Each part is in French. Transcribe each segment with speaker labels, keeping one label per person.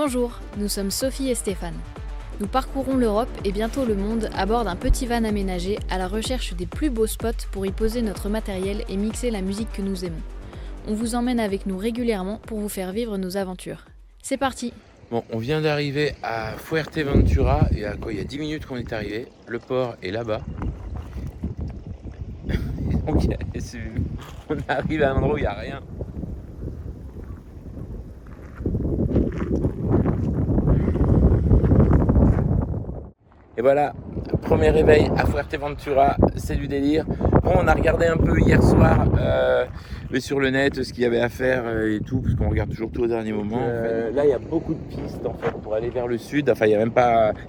Speaker 1: Bonjour, nous sommes Sophie et Stéphane. Nous parcourons l'Europe et bientôt le monde à bord d'un petit van aménagé à la recherche des plus beaux spots pour y poser notre matériel et mixer la musique que nous aimons. On vous emmène avec nous régulièrement pour vous faire vivre nos aventures. C'est parti!
Speaker 2: Bon, on vient d'arriver à Fuerteventura, il y a 10 minutes qu'on est arrivé. Le port est là-bas. Donc, on arrive à un endroit où il n'y a rien. Et voilà, premier réveil à Fuerteventura, c'est du délire. Bon, on a regardé un peu hier soir sur le net ce qu'il y avait à faire et tout, parce qu'on regarde toujours tout au dernier moment. Là, il y a beaucoup de pistes en fait pour aller vers le sud. Enfin, il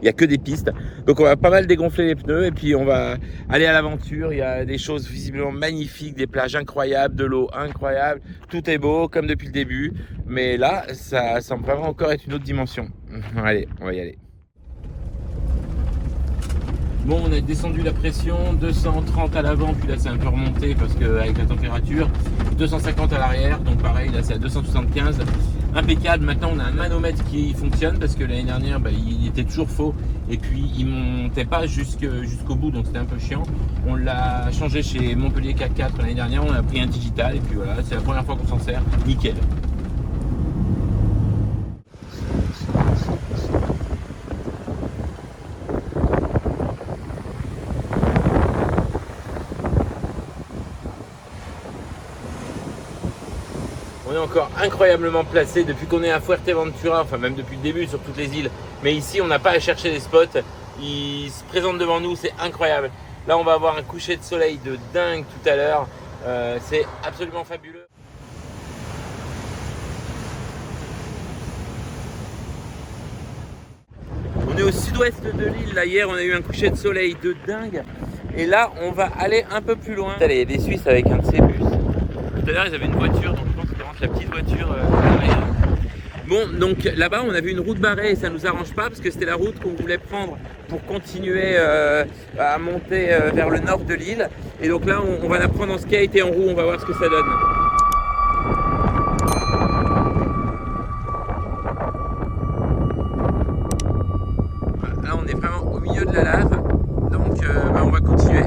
Speaker 2: y a que des pistes. Donc, on va pas mal dégonfler les pneus et puis on va aller à l'aventure. Il y a des choses visiblement magnifiques, des plages incroyables, de l'eau incroyable. Tout est beau comme depuis le début, mais là, ça semble vraiment encore être une autre dimension. Allez, on va y aller. Bon, on a descendu la pression, 230 à l'avant, puis là c'est un peu remonté parce qu'avec la température, 250 à l'arrière, donc pareil, là c'est à 275, impeccable. Maintenant on a un manomètre qui fonctionne parce que l'année dernière il était toujours faux et puis il montait pas jusqu'au bout, donc c'était un peu chiant. On l'a changé chez Montpellier K4 l'année dernière, on a pris un digital et puis voilà, c'est la première fois qu'on s'en sert, nickel. On est encore incroyablement placé depuis qu'on est à Fuerteventura, enfin même depuis le début sur toutes les îles. Mais ici, on n'a pas à chercher les spots. Ils se présentent devant nous, c'est incroyable. Là, on va avoir un coucher de soleil de dingue tout à l'heure. C'est absolument fabuleux. On est au sud-ouest de l'île. Là, hier, on a eu un coucher de soleil de dingue. Et là, on va aller un peu plus loin. Il y a des Suisses avec un de ces bus. Tout à l'heure, ils avaient une voiture, donc je pense qu'ils rentrent la petite voiture derrière. Bon, donc là-bas, on a vu une route barrée et ça nous arrange pas parce que c'était la route qu'on voulait prendre pour continuer à monter vers le nord de l'île. Et donc là, on va la prendre en skate et en roue, on va voir ce que ça donne. Là, on est vraiment au milieu de la lave, donc on va continuer.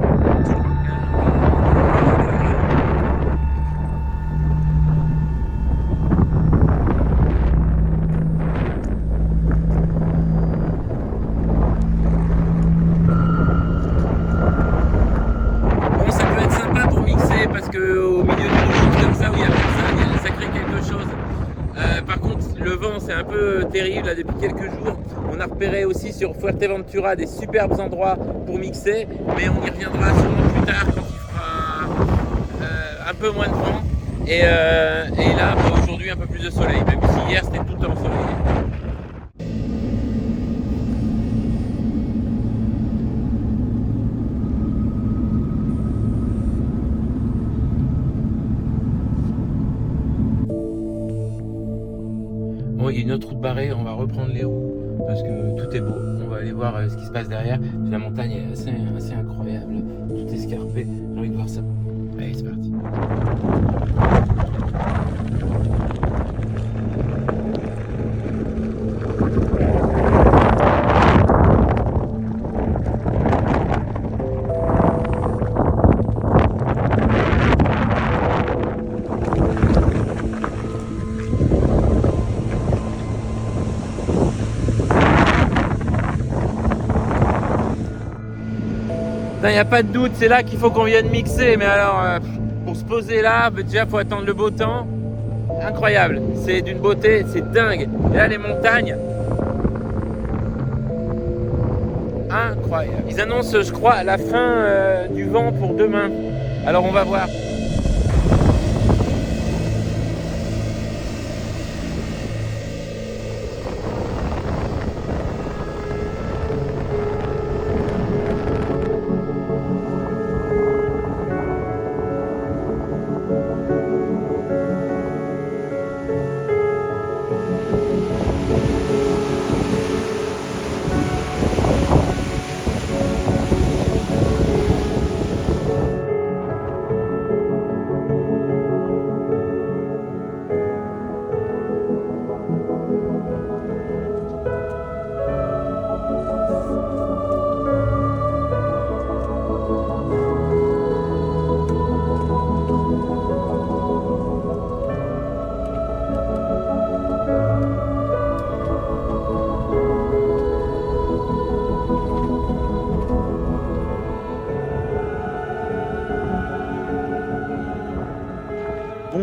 Speaker 2: C'est un peu terrible là, depuis quelques jours. On a repéré aussi sur Fuerteventura des superbes endroits pour mixer, mais on y reviendra sûrement plus tard quand il fera un peu moins de vent et là aujourd'hui un peu plus de soleil, même si hier c'était tout ensoleillé. Bon, il y a une autre route barrée, on va reprendre les roues parce que tout est beau. On va aller voir ce qui se passe derrière. La montagne est assez incroyable, tout escarpé. J'ai envie de voir ça. Allez, c'est parti. Il n'y a pas de doute, c'est là qu'il faut qu'on vienne mixer. Mais alors, pour se poser là, déjà, il faut attendre le beau temps. Incroyable, c'est d'une beauté, c'est dingue. Et là, les montagnes. Incroyable. Ils annoncent, je crois, la fin du vent pour demain. Alors, on va voir.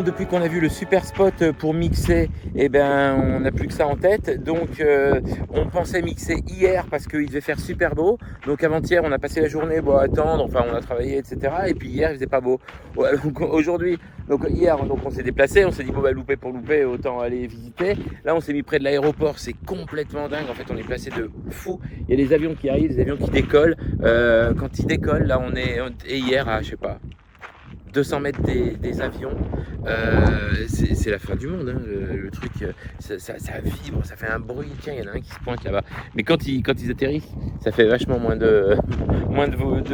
Speaker 2: depuis qu'on a vu le super spot pour mixer, eh ben, on n'a plus que ça en tête. Donc, on pensait mixer hier parce qu'il devait faire super beau. Donc, avant-hier, on a passé la journée à attendre. Enfin, on a travaillé, etc. Et puis, hier, il faisait pas beau. Ouais, donc, aujourd'hui, hier, on s'est déplacé. On s'est dit, louper pour louper, autant aller visiter. Là, on s'est mis près de l'aéroport. C'est complètement dingue. En fait, on est placé de fou. Il y a des avions qui arrivent, des avions qui décollent. Quand ils décollent, là, et hier, à, je sais pas, 200 mètres des avions, c'est la fin du monde, hein, le truc, ça vibre, ça fait un bruit. Tiens, il y en a un qui se pointe là-bas, mais quand ils atterrissent, ça fait vachement moins de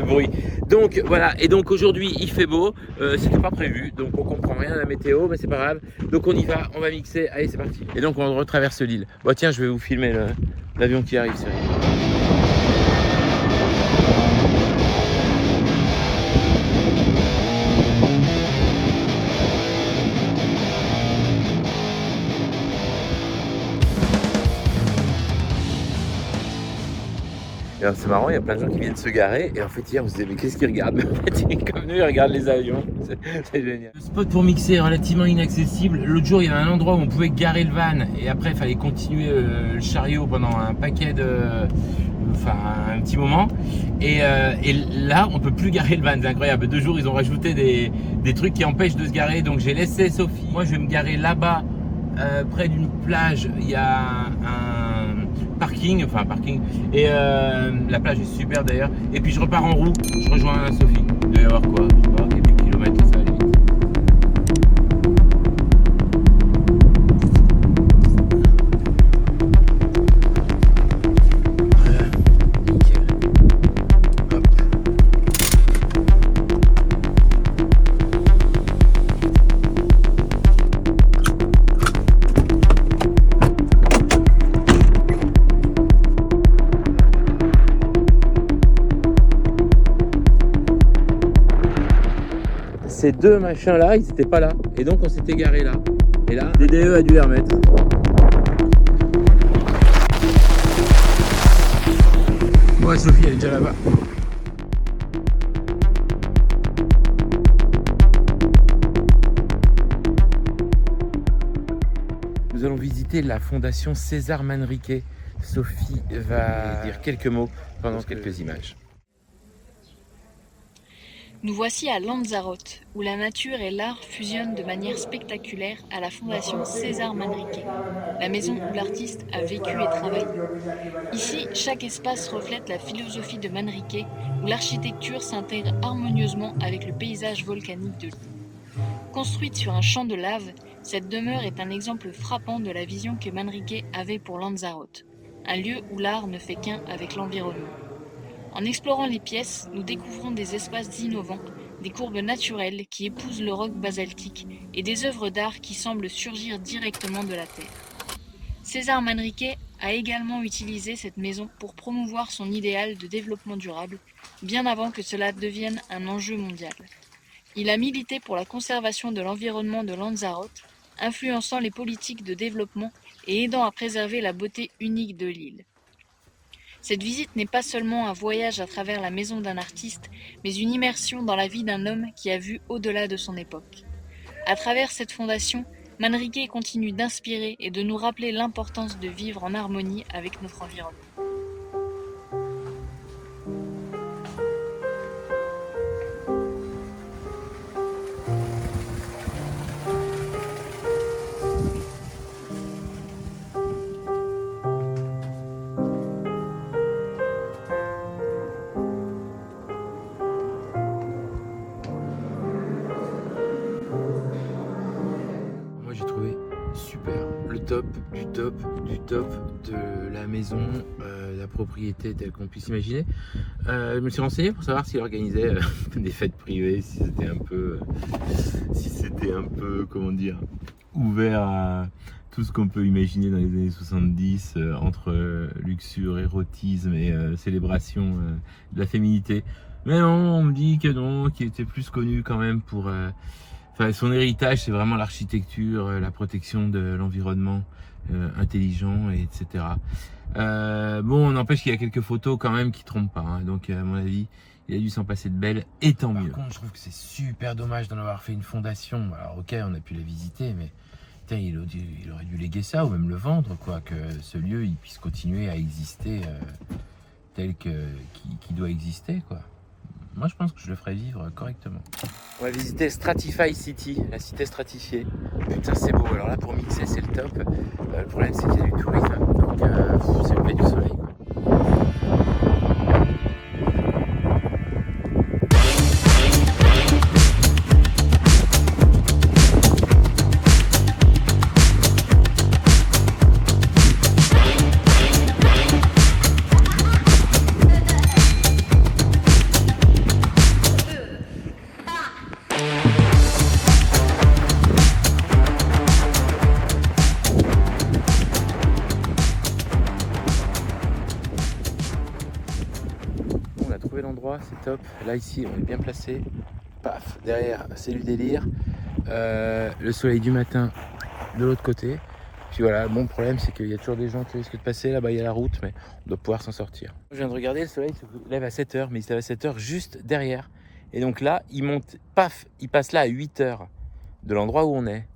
Speaker 2: bruit. Donc voilà, et donc aujourd'hui il fait beau, c'était pas prévu, donc on comprend rien à la météo, mais c'est pas grave, donc on y va, on va mixer, allez c'est parti. Et donc on retraverse l'île. Bon tiens, je vais vous filmer l'avion qui arrive, sérieux. Alors c'est marrant, il y a plein de gens qui viennent se garer et en fait hier on se disait mais qu'est-ce qu'ils regardent? Mais en fait comme nous ils regardent les avions, c'est génial. Le spot pour mixer est relativement inaccessible. L'autre jour il y avait un endroit où on pouvait garer le van et après il fallait continuer le chariot pendant un paquet un petit moment et là on peut plus garer le van, c'est incroyable. 2 jours ils ont rajouté des trucs qui empêchent de se garer, donc j'ai laissé Sophie. Moi je vais me garer là-bas près d'une plage, il y a un parking, et la plage est super d'ailleurs, et puis je repars en roue, je rejoins Sophie. Il doit y avoir quoi, je sais pas, quelques kilomètres, ça va aller vite. Voilà, nickel. Hop. Ces 2 machins là, ils étaient pas là. Et donc on s'était garé là. Et là, DDE a dû les remettre. Ouais, Sophie, elle est déjà là-bas. Nous allons visiter la fondation César Manrique. Sophie va dire quelques mots pendant quelques images.
Speaker 1: Nous voici à Lanzarote, où la nature et l'art fusionnent de manière spectaculaire à la fondation César Manrique, la maison où l'artiste a vécu et travaillé. Ici, chaque espace reflète la philosophie de Manrique, où l'architecture s'intègre harmonieusement avec le paysage volcanique de l'île. Construite sur un champ de lave, cette demeure est un exemple frappant de la vision que Manrique avait pour Lanzarote, un lieu où l'art ne fait qu'un avec l'environnement. En explorant les pièces, nous découvrons des espaces innovants, des courbes naturelles qui épousent le roc basaltique et des œuvres d'art qui semblent surgir directement de la terre. César Manrique a également utilisé cette maison pour promouvoir son idéal de développement durable, bien avant que cela devienne un enjeu mondial. Il a milité pour la conservation de l'environnement de Lanzarote, influençant les politiques de développement et aidant à préserver la beauté unique de l'île. Cette visite n'est pas seulement un voyage à travers la maison d'un artiste, mais une immersion dans la vie d'un homme qui a vu au-delà de son époque. À travers cette fondation, Manrique continue d'inspirer et de nous rappeler l'importance de vivre en harmonie avec notre environnement.
Speaker 2: Du top de la maison, la propriété telle qu'on puisse imaginer. Je me suis renseigné pour savoir s'il organisait des fêtes privées, si c'était un peu, comment dire, ouvert à tout ce qu'on peut imaginer dans les années 70 entre luxure, érotisme et célébration de la féminité. Mais non, on me dit que non, qu'il était plus connu quand même pour Enfin, son héritage, c'est vraiment l'architecture, la protection de l'environnement intelligent, etc. Bon, on n'empêche qu'il y a quelques photos quand même qui trompent pas. Hein. Donc, à mon avis, il a dû s'en passer de belles, et tant mieux. Par contre, je trouve que c'est super dommage d'en avoir fait une fondation. Alors, ok, on a pu la visiter, mais putain, il aurait dû léguer ça ou même le vendre, quoi. Que ce lieu, il puisse continuer à exister tel qu'il doit exister, quoi. Moi, je pense que je le ferais vivre correctement. On va visiter Stratify City, la cité stratifiée. Putain, c'est beau. Alors là, pour mixer, c'est le top. Le problème, c'est qu'il y a du tourisme. Donc, c'est le lever du soleil, quoi. L'endroit, c'est top. Là ici on est bien placé. Paf, derrière c'est du délire. Le soleil du matin de l'autre côté. Puis voilà, bon, le problème c'est qu'il y a toujours des gens qui risquent de passer. Là-bas il y a la route, mais on doit pouvoir s'en sortir. Je viens de regarder, le soleil se lève à 7h, mais il se lève à 7h juste derrière. Et donc là il monte, paf, il passe là à 8h de l'endroit où on est.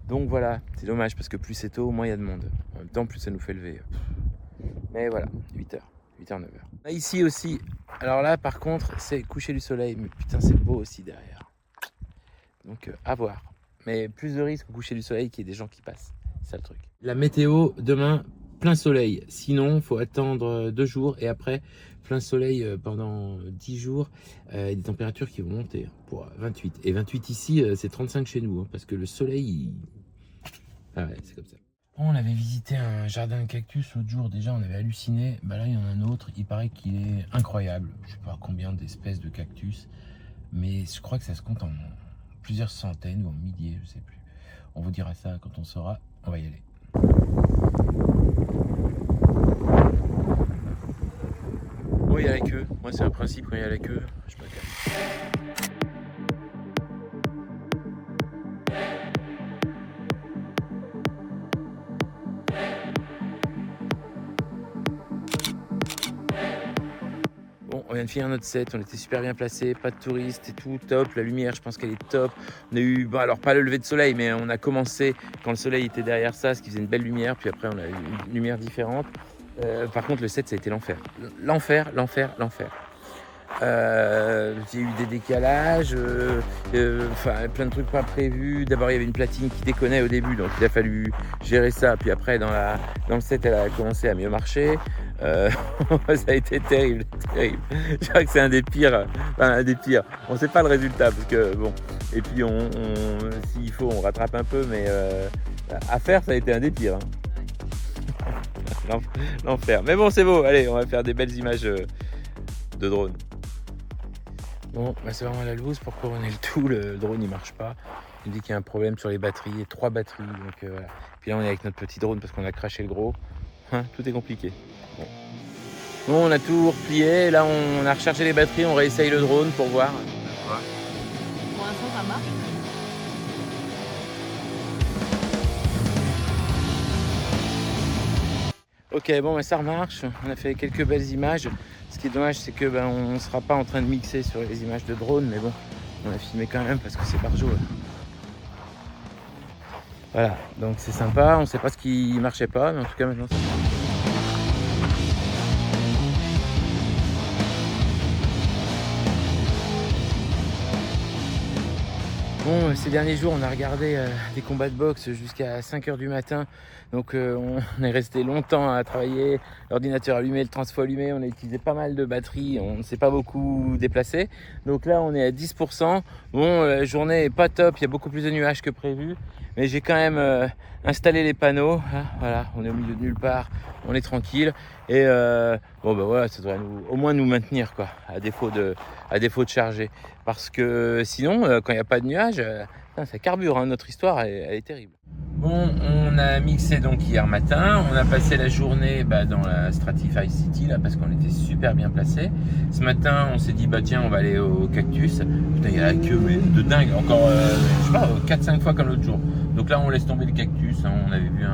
Speaker 2: Donc voilà, c'est dommage parce que plus c'est tôt, moins il y a de monde. En même temps, plus ça nous fait lever. Mais voilà, 8h, 8h, 9h. Là, ici aussi, alors là par contre, c'est coucher du soleil, mais putain, c'est beau aussi derrière. Donc à voir. Mais plus de risque au coucher du soleil qu'il y ait des gens qui passent. C'est ça le truc. La météo, demain, plein soleil. Sinon, il faut attendre 2 jours et après, plein soleil pendant 10 jours. Des températures qui vont monter pour 28. Et 28 ici, c'est 35 chez nous, hein, parce que le soleil, ah ouais, c'est comme ça. On avait visité un jardin de cactus l'autre jour, déjà on avait halluciné. Bah là il y en a un autre, il paraît qu'il est incroyable. Je sais pas combien d'espèces de cactus, mais je crois que ça se compte en plusieurs centaines ou en milliers, je sais plus. On vous dira ça quand on saura, on va y aller. Bon, il y a la queue, moi c'est un principe quand il y a la queue, je me calme. On vient de finir notre set, on était super bien placés, pas de touristes et tout, top. La lumière, je pense qu'elle est top. On a eu, bon, alors pas le lever de soleil, mais on a commencé quand le soleil était derrière ça, ce qui faisait une belle lumière. Puis après, on a eu une lumière différente. Par contre, le set, ça a été l'enfer. L'enfer. J'ai eu des décalages, plein de trucs pas prévus. D'abord, il y avait une platine qui déconnait au début, donc il a fallu gérer ça. Puis après, dans le set, elle a commencé à mieux marcher. Ça a été terrible. Je crois que c'est un des pires. On sait pas le résultat parce que bon. Et puis s'il faut, on rattrape un peu, mais à faire, ça a été un des pires. Hein. L'enfer. Mais bon, c'est beau. Allez, on va faire des belles images de drone. Bon, bah c'est vraiment la loose pour couronner le tout. Le drone il marche pas. Il dit qu'il y a un problème sur les batteries, 3 batteries. Donc voilà. Puis là, on est avec notre petit drone parce qu'on a craché le gros. Hein, tout est compliqué. Bon, on a tout replié, là on a rechargé les batteries, on réessaye le drone pour voir.
Speaker 1: Ouais. Pour l'instant ça marche.
Speaker 2: Ok, bon bah, ça remarche, on a fait quelques belles images. Ce qui est dommage c'est que on ne sera pas en train de mixer sur les images de drone, mais bon, on a filmé quand même parce que c'est par jour. Voilà, donc c'est sympa, on sait pas ce qui marchait pas, mais en tout cas maintenant ça marche. Bon, ces derniers jours, on a regardé des combats de boxe jusqu'à 5h du matin. Donc, on est resté longtemps à travailler. L'ordinateur allumé, le transfo allumé. On a utilisé pas mal de batteries. On ne s'est pas beaucoup déplacé. Donc là, on est à 10%. Bon, la journée est pas top. Il y a beaucoup plus de nuages que prévu. Mais j'ai quand même installé les panneaux. Hein, voilà, on est au milieu de nulle part. On est tranquille. Et bon, bah voilà, ça devrait au moins nous maintenir, quoi, à défaut de charger. Parce que sinon, quand il n'y a pas de nuages, ça carbure, hein, notre histoire, elle est terrible. Bon, on a mixé donc hier matin, on a passé la journée dans la Stratify City là parce qu'on était super bien placé. Ce matin, on s'est dit tiens, on va aller au Cactus. Putain, il y a la queue mais de dingue, encore je sais pas 4-5 fois comme l'autre jour. Donc là, on laisse tomber le Cactus, hein. On avait vu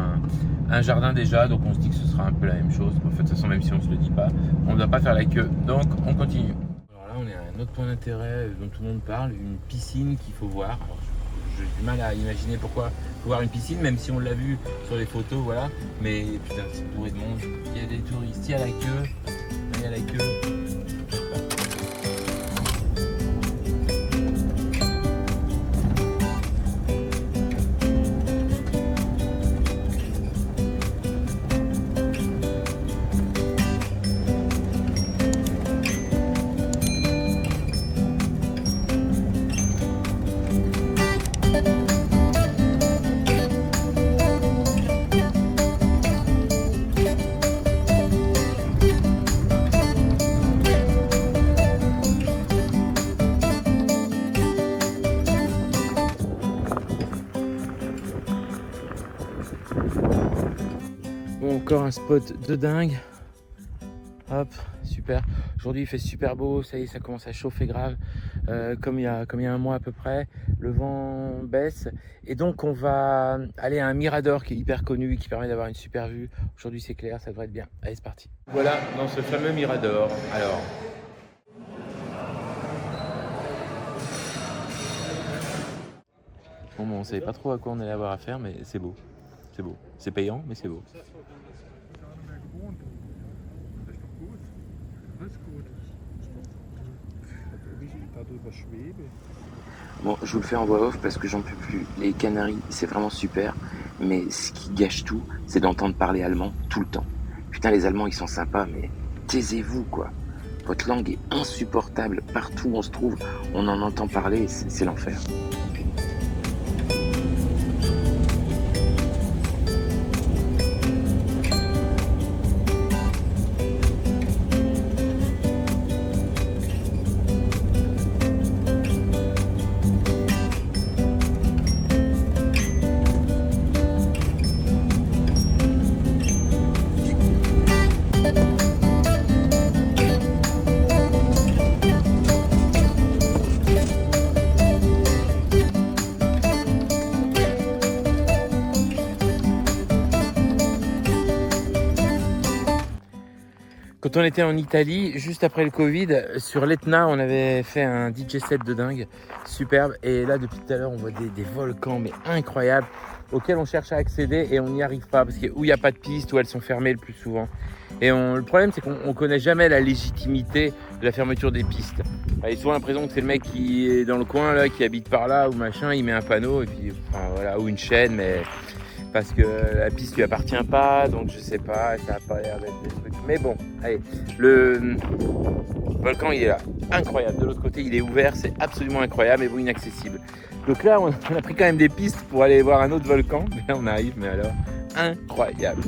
Speaker 2: un jardin déjà, donc on se dit que ce sera un peu la même chose. En fait, de toute façon, même si on se le dit pas, on ne doit pas faire la queue. Donc, on continue. Alors là, on est à un autre point d'intérêt dont tout le monde parle, une piscine qu'il faut voir. Alors, j'ai du mal à imaginer pourquoi faut voir une piscine, même si on l'a vu sur les photos, voilà. Mais putain, c'est bourré de monde. Il y a des touristes, il y a la queue, il y a la queue. Bon, encore un spot de dingue. Hop, super. Aujourd'hui il fait super beau, ça y est, ça commence à chauffer grave. Comme il y a un mois à peu près, le vent baisse. Et donc on va aller à un mirador qui est hyper connu, qui permet d'avoir une super vue. Aujourd'hui c'est clair, ça devrait être bien. Allez, c'est parti. Voilà, dans ce fameux mirador. Alors. Bon, on savait pas trop à quoi on allait avoir affaire, mais c'est beau. C'est beau. C'est payant, mais c'est beau.
Speaker 3: Bon, je vous le fais en voix off parce que j'en peux plus. Les Canaries, c'est vraiment super, mais ce qui gâche tout, c'est d'entendre parler allemand tout le temps. Putain, les Allemands, ils sont sympas, mais taisez-vous, quoi. Votre langue est insupportable. Partout où on se trouve, on en entend parler, c'est l'enfer.
Speaker 2: Quand on était en Italie, juste après le Covid, sur l'Etna, on avait fait un DJ set de dingue, superbe. Et là, depuis tout à l'heure, on voit des volcans, mais incroyables, auxquels on cherche à accéder et on n'y arrive pas, parce qu'il n'y a pas de pistes, ou elles sont fermées le plus souvent. Et le problème, c'est qu'on ne connaît jamais la légitimité de la fermeture des pistes. Il y a souvent l'impression que c'est le mec qui est dans le coin, là, qui habite par là, ou machin, il met un panneau, et puis, enfin, voilà, ou une chaîne, mais parce que la piste lui appartient pas, donc je sais pas, ça a pas l'air d'être des trucs. Mais bon, allez, le volcan il est là, incroyable. De l'autre côté il est ouvert, c'est absolument incroyable, mais bon, inaccessible. Donc là on a pris quand même des pistes pour aller voir un autre volcan, mais là on arrive, mais alors incroyable,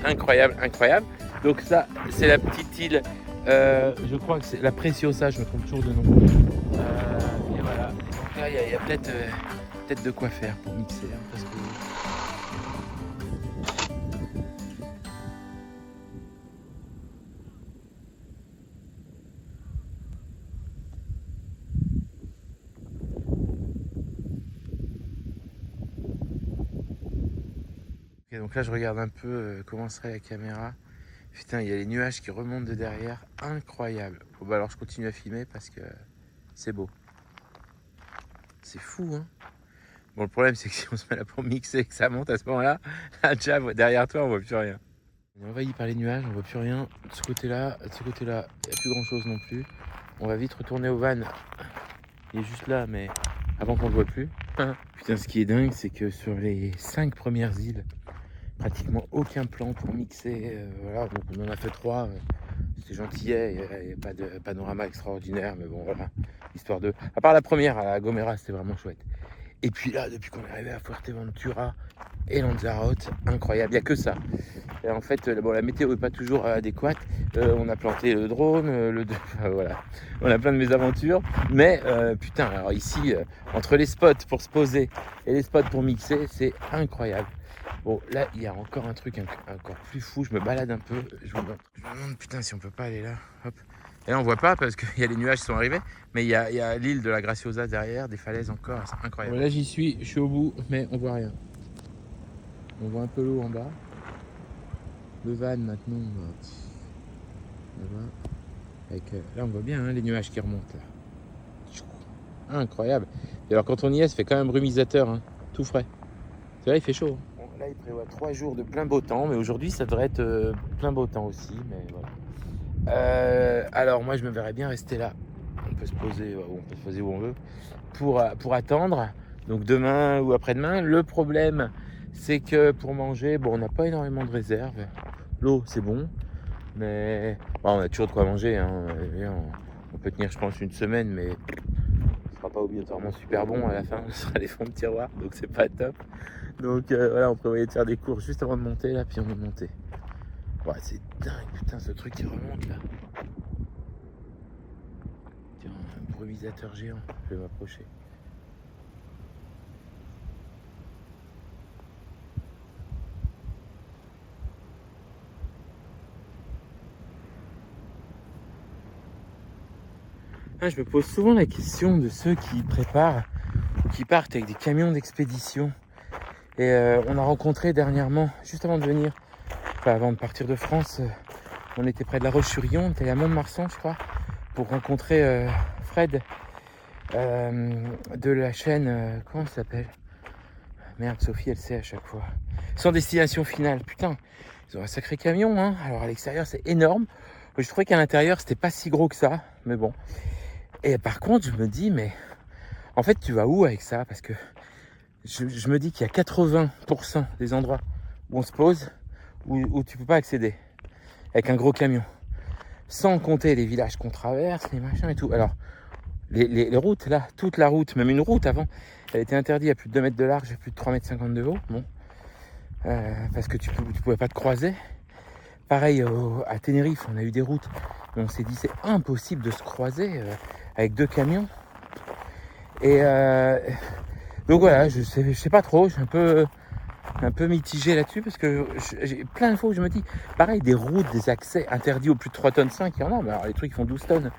Speaker 2: incroyable, incroyable. Donc ça c'est la petite île, je crois que c'est la Preciosa, je me trompe toujours de nom. Et voilà, donc là il y a peut-être de quoi faire pour mixer, hein, parce que ok, donc là je regarde un peu comment serait la caméra. Putain, il y a les nuages qui remontent de derrière, incroyable. Bon alors je continue à filmer parce que c'est beau. C'est fou, hein. Bon, le problème c'est que si on se met là pour mixer et que ça monte à ce moment-là, là déjà derrière toi on voit plus rien. On est envahi par les nuages, on voit plus rien. De ce côté-là, il n'y a plus grand-chose non plus. On va vite retourner au van. Il est juste là, mais avant qu'on le voit plus. Putain, ce qui est dingue, c'est que sur les 5 premières îles, pratiquement aucun plan pour mixer. Voilà, donc on en a fait 3. C'était gentillet, il n'y a pas de panorama extraordinaire, mais bon, voilà, histoire de. À part la première, à la Gomera, c'était vraiment chouette. Et puis là, depuis qu'on est arrivé à Fuerteventura, et Lanzarote, incroyable, il n'y a que ça. Et en fait, bon, la météo n'est pas toujours adéquate. On a planté le drone, voilà. On a plein de mésaventures. Mais putain, alors ici, entre les spots pour se poser et les spots pour mixer, c'est incroyable. Bon, là, il y a encore un truc encore plus fou. Je me balade un peu. Je me demande, putain, si on peut pas aller là. Hop. Et là, on voit pas parce qu'il y a les nuages qui sont arrivés. Mais il y a l'île de la Graciosa derrière, des falaises encore. C'est incroyable. Bon, là, j'y suis. Je suis au bout, mais on voit rien. On voit un peu l'eau en bas. Le van maintenant, là-bas. Là, on voit bien hein, les nuages qui remontent. Là. Incroyable. Et alors, quand on y est, ça fait quand même brumisateur, hein, tout frais. C'est vrai, il fait chaud. Hein. Bon, là, il prévoit 3 jours de plein beau temps, mais aujourd'hui, ça devrait être plein beau temps aussi. Mais voilà. Alors, moi, je me verrais bien rester là. On peut se poser où on veut pour attendre. Donc, demain ou après-demain. Le problème, c'est que pour manger, bon, on n'a pas énormément de réserves. L'eau, c'est bon, mais bon, on a toujours de quoi manger. Hein. On peut tenir, je pense, une semaine, mais ce sera pas obligatoirement super bon à la fin. Ce sera les fonds de tiroir, donc c'est pas top. Donc voilà, on prévoyait de faire des courses juste avant de monter là, puis on est monté. Ouais, c'est dingue, putain, ce truc qui remonte là. Tiens, un brumisateur géant. Je vais m'approcher. Je me pose souvent la question de ceux qui préparent ou qui partent avec des camions d'expédition. Et on a rencontré dernièrement, juste avant de venir, enfin avant de partir de France, on était près de La Roche-sur-Yon, on était allé à Mont-de-Marsan, je crois, pour rencontrer Fred de la chaîne, comment ça s'appelle ? Merde, Sophie, elle sait à chaque fois. Sans destination finale, putain, ils ont un sacré camion, hein. Alors à l'extérieur, c'est énorme. Je trouvais qu'à l'intérieur, c'était pas si gros que ça, mais bon. Et par contre, je me dis, mais en fait, tu vas où avec ça ? Parce que je me dis qu'il y a 80% des endroits où on se pose, où tu peux pas accéder avec un gros camion. Sans compter les villages qu'on traverse, les machins et tout. Alors, les routes, là, toute la route, même une route avant, elle était interdite à plus de 2 mètres de large et plus de 3,50 m de haut. Bon. Parce que tu pouvais pas te croiser. Pareil, à Tenerife, on a eu des routes où on s'est dit, c'est impossible de se croiser avec 2 camions. Et donc voilà, je sais pas trop, je suis un peu mitigé là-dessus parce que j'ai plein de fois où je me dis, pareil, des routes, des accès interdits aux plus de 3,5 tonnes, il y en a, mais alors les trucs font 12 tonnes.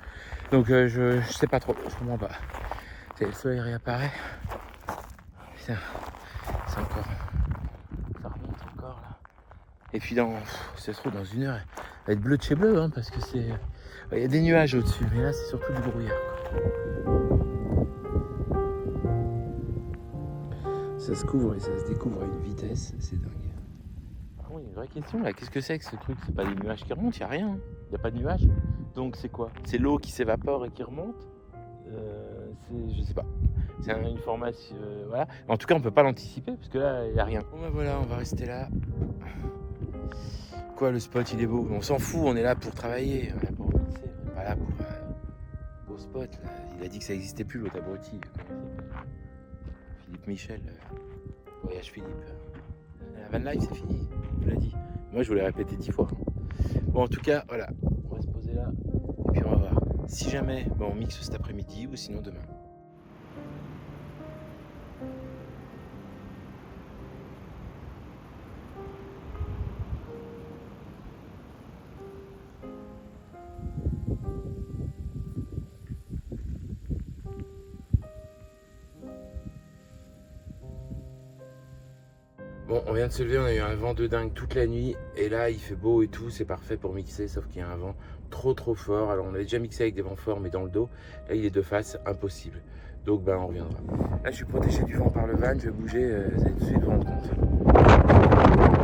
Speaker 2: Donc je sais pas trop, je comprends pas. Le soleil réapparaît. Putain, c'est encore. Ça remonte encore là. Et puis ça se trouve dans 1 heure, elle va être bleue de chez bleu, hein, parce que c'est. Il y a des nuages au-dessus, mais là c'est surtout du brouillard. Ça se couvre et ça se découvre à une vitesse, c'est dingue. Par contre, il y a une vraie question là, qu'est-ce que c'est que ce truc ? C'est pas des nuages qui remontent, il n'y a rien. Il n'y a pas de nuages. Donc c'est quoi ? C'est l'eau qui s'évapore et qui remonte ? Je sais pas. C'est une formation, voilà. En tout cas, on peut pas l'anticiper parce que là, il n'y a rien. Bon ben voilà, on va rester là. Quoi, le spot, il est beau. On s'en fout, on est là pour travailler. On est là pour mixer. On n'est pas là pour beau spot. Là. Il a dit que ça n'existait plus, l'autre abruti. Philippe Michel. Voyage Philippe. La van life, c'est fini. On l'a dit. Moi, je vous l'ai répété 10 fois. Bon, en tout cas, voilà. On va se poser là. Et puis, on va voir. Si jamais, on mixe cet après-midi ou sinon demain. Bon, on vient de se lever, on a eu un vent de dingue toute la nuit et là il fait beau et tout, c'est parfait pour mixer, sauf qu'il y a un vent trop fort. Alors on avait déjà mixé avec des vents forts mais dans le dos, là il est de face, impossible. Donc on reviendra. Là je suis protégé du vent par le van, je vais bouger, vous allez tout de suite vous rendre compte.